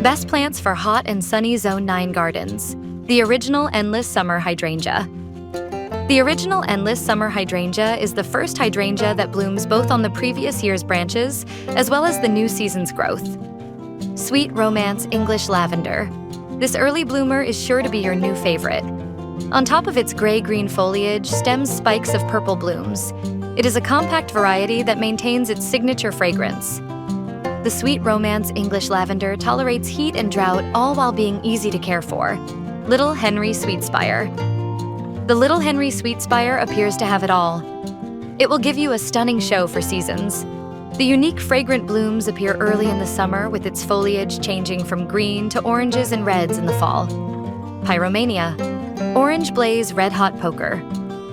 Best plants for hot and sunny Zone 9 gardens. The original Endless Summer Hydrangea. The original Endless Summer Hydrangea is the first hydrangea that blooms both on the previous year's branches as well as the new season's growth. Sweet Romance English Lavender. This early bloomer is sure to be your new favorite. On top of its gray-green foliage stems spikes of purple blooms. It is a compact variety that maintains its signature fragrance. The Sweet Romance English Lavender tolerates heat and drought, all while being easy to care for. Little Henry Sweetspire. The Little Henry Sweetspire appears to have it all. It will give you a stunning show for seasons. The unique fragrant blooms appear early in the summer, with its foliage changing from green to oranges and reds in the fall. Pyromania Orange Blaze Red Hot Poker.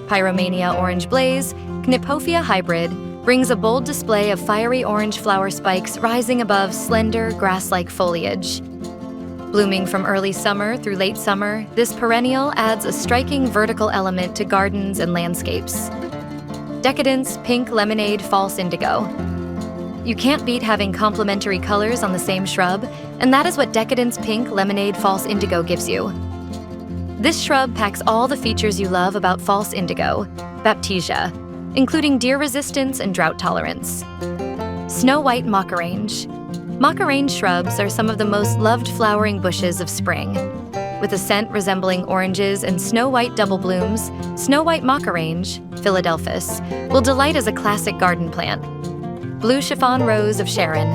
Pyromania Orange Blaze, Kniphofia hybrid, brings a bold display of fiery orange flower spikes rising above slender, grass-like foliage. Blooming from early summer through late summer, this perennial adds a striking vertical element to gardens and landscapes. Decadence Pink Lemonade False Indigo. You can't beat having complementary colors on the same shrub, and that is what Decadence Pink Lemonade False Indigo gives you. This shrub packs all the features you love about false indigo, baptisia, including deer resistance and drought tolerance. Snow White Mock Orange. Mock orange shrubs are some of the most loved flowering bushes of spring. With a scent resembling oranges and snow white double blooms, Snow White Mock Orange, Philadelphus, will delight as a classic garden plant. Blue Chiffon Rose of Sharon.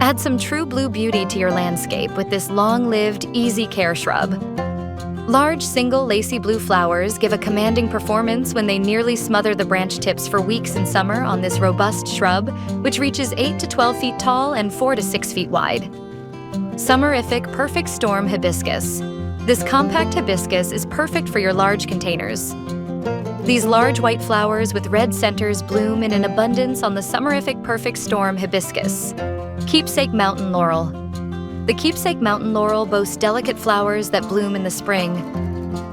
Add some true blue beauty to your landscape with this long-lived, easy-care shrub. Large, single, lacy blue flowers give a commanding performance when they nearly smother the branch tips for weeks in summer on this robust shrub, which reaches 8 to 12 feet tall and 4 to 6 feet wide. Summerific Perfect Storm Hibiscus. This compact hibiscus is perfect for your large containers. These large white flowers with red centers bloom in an abundance on the Summerific Perfect Storm Hibiscus. Keepsake Mountain Laurel. The Keepsake Mountain Laurel boasts delicate flowers that bloom in the spring.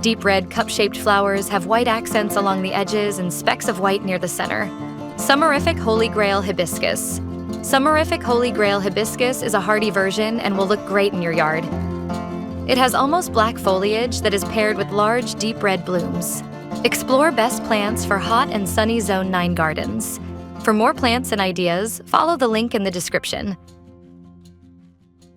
Deep red cup-shaped flowers have white accents along the edges and specks of white near the center. Summerific Holy Grail Hibiscus. Summerific Holy Grail Hibiscus is a hardy version and will look great in your yard. It has almost black foliage that is paired with large, deep red blooms. Explore best plants for hot and sunny Zone 9 gardens. For more plants and ideas, follow the link in the description.